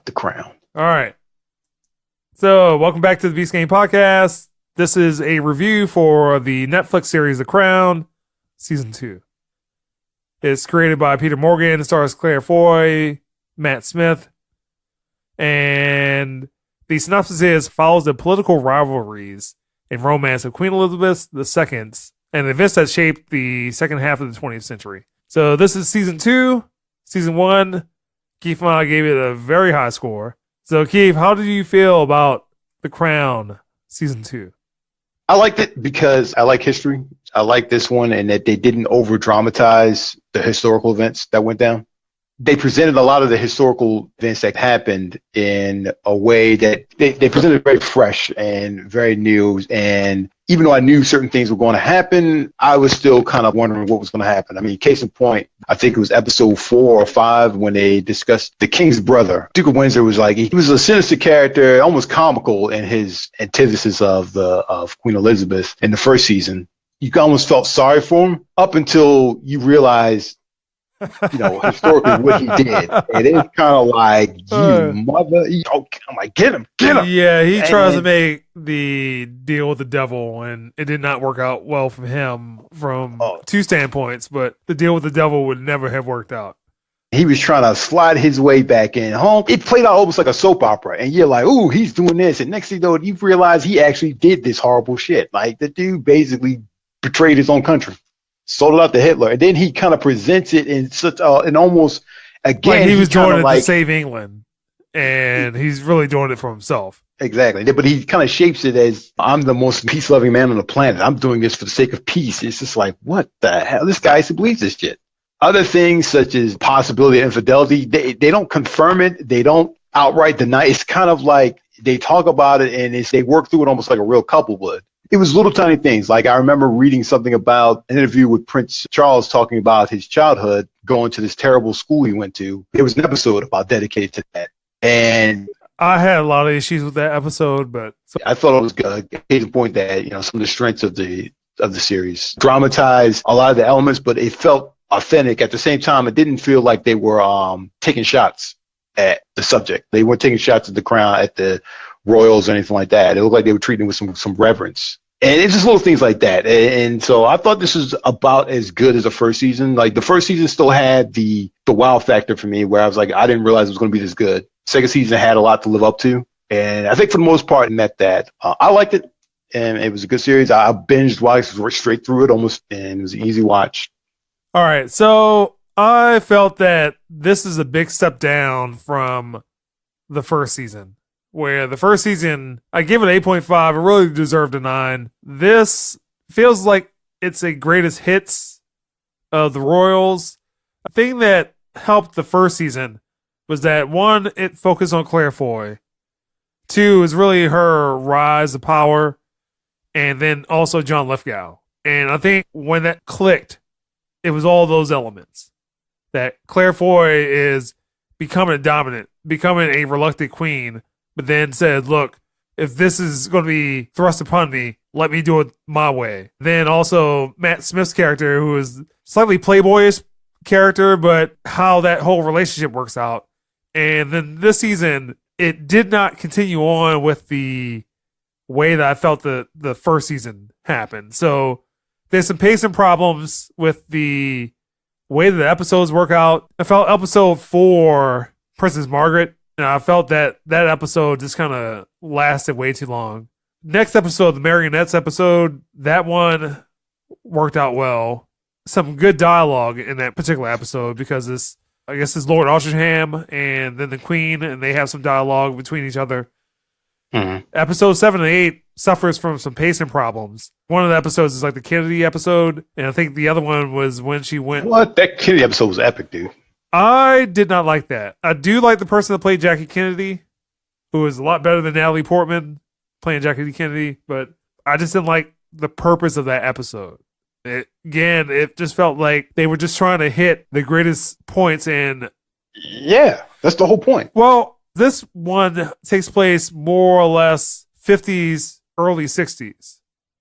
The Crown. All right. So, welcome back to the Beast Game Podcast. This is a review for the Netflix series The Crown, Season 2. It's created by Peter Morgan, stars Claire Foy, Matt Smith, and the synopsis is follows the political rivalries and romance of Queen Elizabeth II and the events that shaped the second half of the 20th century. So, this is Season 2. Season 1, Keith and I gave it a very high score. So, Keith, how did you feel about The Crown Season 2? I liked it because I like history. I like this one and that they didn't over dramatize the historical events that went down. They presented a lot of the historical events that happened in a way that they presented very fresh and very new. And even though I knew certain things were going to happen, I was still kind of wondering what was going to happen. I mean, case in point, I think it was episode 4 or 5 when they discussed the king's brother. Duke of Windsor was like, he was a sinister character, almost comical in his antithesis of Queen Elizabeth in the first season. You almost felt sorry for him up until you realized, historically what he did. And it's kind of like, you mother, I'm like, get him. Yeah, he tries to make the deal with the devil, and it did not work out well for him from two standpoints, but the deal with the devil would never have worked out. He was trying to slide his way back in home. It played out almost like a soap opera, and you're like, ooh, he's doing this. And next thing you know, you realize he actually did this horrible shit. Like, the dude basically betrayed his own country. Sold it out to Hitler, and then he kind of presents it in such an almost again. Like he was doing it to save England, and he's really doing it for himself. Exactly, but he kind of shapes it as I'm the most peace-loving man on the planet. I'm doing this for the sake of peace. It's just like, what the hell? This guy believes this shit. Other things such as possibility of infidelity, they don't confirm it. They don't outright deny. It's kind of like they talk about it and they work through it almost like a real couple would. It was little tiny things. Like I remember reading something about an interview with Prince Charles talking about his childhood, going to this terrible school he went to. There was an episode about dedicated to that. And I had a lot of issues with that episode, but I thought it was good. Case in point that, some of the strengths of the series dramatized a lot of the elements, but it felt authentic. At the same time, it didn't feel like they were taking shots at the subject. They weren't taking shots at the crown, at the royals or anything like that. It looked like they were treating it with some reverence. And it's just little things like that. And so I thought this was about as good as the first season. Like the first season still had the wow factor for me where I was like, I didn't realize it was going to be this good. Second season had a lot to live up to. And I think for the most part it met that. I liked it. And it was a good series. I binged watched straight through it almost. And it was an easy watch. All right. So I felt that this is a big step down from the first season. Where the first season, I give it 8.5. It really deserved a 9. This feels like it's a greatest hits of the Royals. A thing that helped the first season was that, 1, it focused on Claire Foy. 2, is really her rise to power. And then also John Lithgow. And I think when that clicked, it was all those elements. That Claire Foy is becoming dominant, becoming a reluctant queen, but then said, look, if this is going to be thrust upon me, let me do it my way. Then also Matt Smith's character, who is slightly playboyish character, but how that whole relationship works out. And then this season, it did not continue on with the way that I felt the first season happened. So there's some pacing problems with the way that the episodes work out. I felt episode 4, Princess Margaret, and I felt that episode just kind of lasted way too long. Next episode, the Marionettes episode, that one worked out well. Some good dialogue in that particular episode because it's Lord Altrincham and then the Queen, and they have some dialogue between each other. Mm-hmm. Episode 7 and 8 suffers from some pacing problems. One of the episodes is like the Kennedy episode, and I think the other one was when she went... What? That Kennedy episode was epic, dude. I did not like that. I do like the person that played Jackie Kennedy, who is a lot better than Natalie Portman playing Jackie Kennedy, but I just didn't like the purpose of that episode. It just felt like they were just trying to hit the greatest points in... Yeah, that's the whole point. Well, this one takes place more or less 50s, early 60s.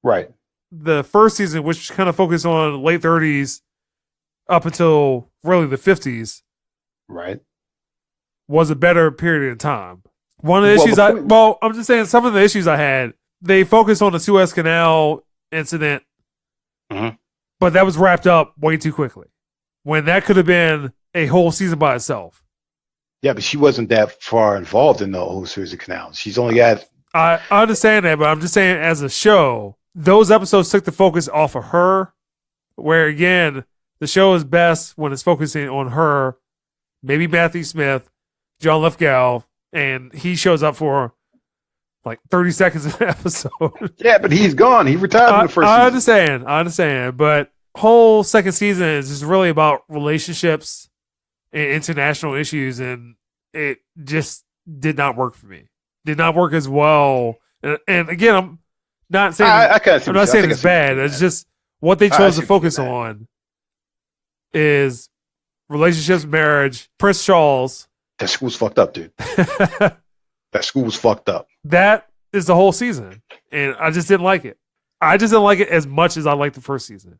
Right. The first season, which kind of focused on late 30s up until really the 50s. Right. was a better period of time. One of the issues I'm just saying some of the issues I had, they focused on the Suez Canal incident, but that was wrapped up way too quickly when that could have been a whole season by itself. Yeah, but she wasn't that far involved in the whole Suez Canal. She's only got... I understand that, but I'm just saying as a show, those episodes took the focus off of her, where, again, the show is best when it's focusing on her, maybe Matthew Smith, John Lithgow, and he shows up for like 30 seconds of an episode. Yeah, but he's gone. He retired in the first season. I understand. But whole second season is just really about relationships and international issues, and it just did not work for me. Did not work as well. And again, I'm not saying I'm not saying it's bad. It's just what they chose to focus on is relationships, marriage, Prince Charles. That school's fucked up, dude. That school was fucked up. That is the whole season, and I just didn't like it. I just didn't like it as much as I liked the first season.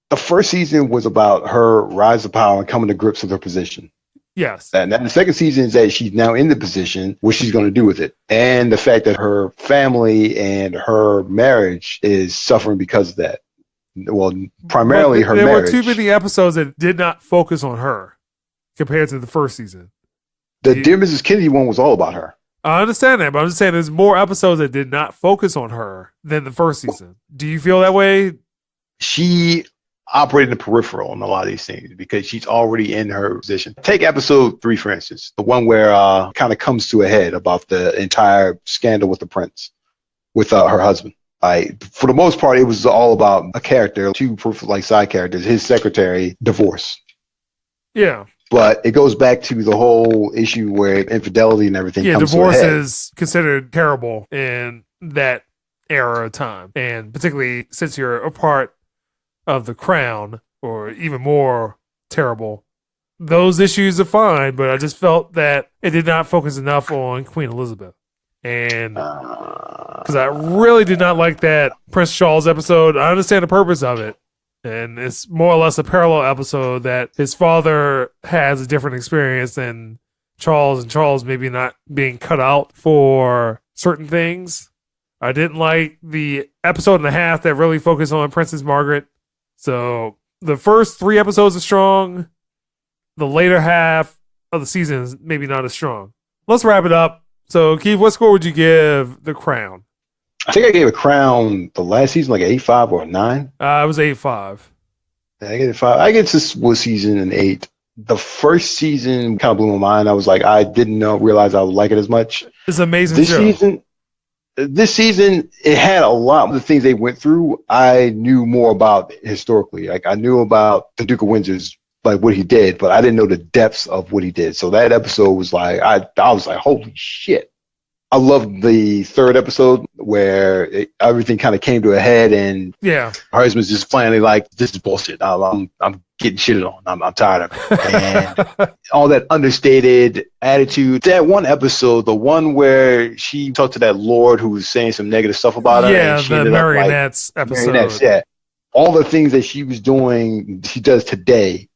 The first season was about her rise to power and coming to grips with her position. Yes. And then the second season is that she's now in the position, what she's going to do with it. And the fact that her family and her marriage is suffering because of that. Well, primarily her marriage. There were too many episodes that did not focus on her compared to the first season. The Dear Mrs. Kennedy one was all about her. I understand that, but I'm just saying there's more episodes that did not focus on her than the first season. Do you feel that way? She operated in the peripheral on a lot of these things because she's already in her position. Take episode 3, for instance, the one where kind of comes to a head about the entire scandal with the prince, with her husband. For the most part, it was all about a character, two like side characters, his secretary, divorce. Yeah. But it goes back to the whole issue where infidelity and everything comes to a head. Yeah, divorce is considered terrible in that era of time. And particularly since you're a part of the crown, or even more terrible, those issues are fine, but I just felt that it did not focus enough on Queen Elizabeth. And because I really did not like that Prince Charles episode. I understand the purpose of it. And it's more or less a parallel episode that his father has a different experience than Charles, and Charles maybe not being cut out for certain things. I didn't like the episode and a half that really focused on Princess Margaret. So the first 3 episodes are strong. The later half of the season is maybe not as strong. Let's wrap it up. So, Keith, what score would you give The Crown? I think I gave a Crown the last season like an 8.5 or a 9. It was 8.5. Yeah, I gave it 5. I gave this season an 8. The first season kind of blew my mind. I was like, I didn't realize I would like it as much. It's an amazing show. This season, it had a lot of the things they went through. I knew more about historically. Like I knew about the Duke of Windsor's, like what he did, but I didn't know the depths of what he did. So that episode was like, I was like, holy shit. I loved the third episode where everything kind of came to a head, and her husband's just finally like, this is bullshit. I'm getting shitted on. I'm tired of it. And all that understated attitude. That one episode, the one where she talked to that lord who was saying some negative stuff about her. Yeah, the marionettes episode. Marionettes, yeah. All the things that she was doing, she does today.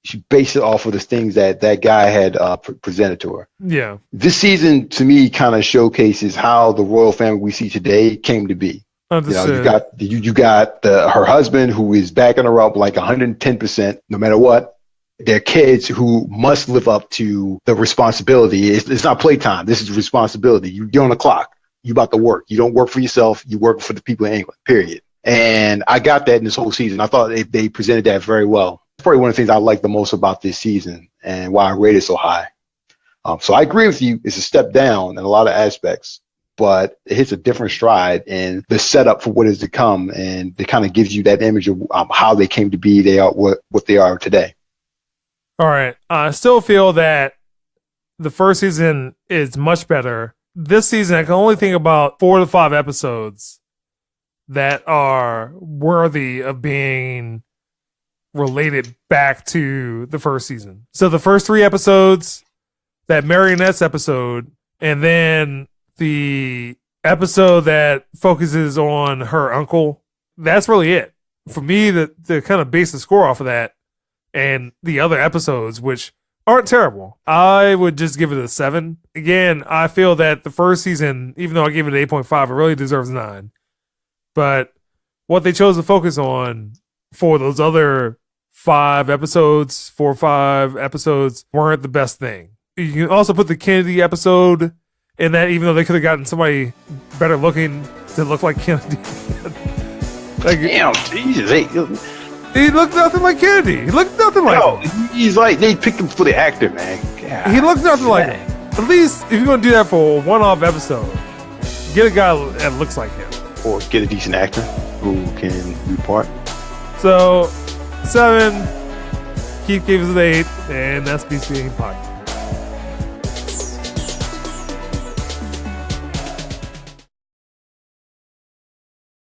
She based it off of the things that guy had presented to her. Yeah. This season, to me, kind of showcases how the royal family we see today came to be. Understood. You got her husband who is backing her up like 110%, no matter what. Their kids who must live up to the responsibility. It's not playtime. This is responsibility. You're on the clock. You about to work. You don't work for yourself. You work for the people in England, period. And I got that in this whole season. I thought they presented that very well. It's probably one of the things I like the most about this season and why I rate it so high. So I agree with you. It's a step down in a lot of aspects, but it hits a different stride in the setup for what is to come. And it kind of gives you that image of how they came to be. They are what they are today. All right. I still feel that the first season is much better. This season, I can only think about 4 to 5 episodes that are worthy of being related back to the first season. So the first 3 episodes, that marionettes episode, and then the episode that focuses on her uncle, that's really it. For me, the kind of base the score off of that, and the other episodes, which aren't terrible. I would just give it a 7. Again, I feel that the first season, even though I gave it an 8.5, it really deserves a 9. But what they chose to focus on for those other 4 or 5 episodes weren't the best thing. You can also put the Kennedy episode in that, even though they could have gotten somebody better looking to look like Kennedy. Damn, Jesus. He looked nothing like Kennedy. He looked nothing like him. He's like, they picked him for the actor, man. God, he looked nothing like him. At least, if you're going to do that for a one-off episode, get a guy that looks like him. Or get a decent actor who can repart. So, 7, Keith gave us an 8, and that's BCA Pakih.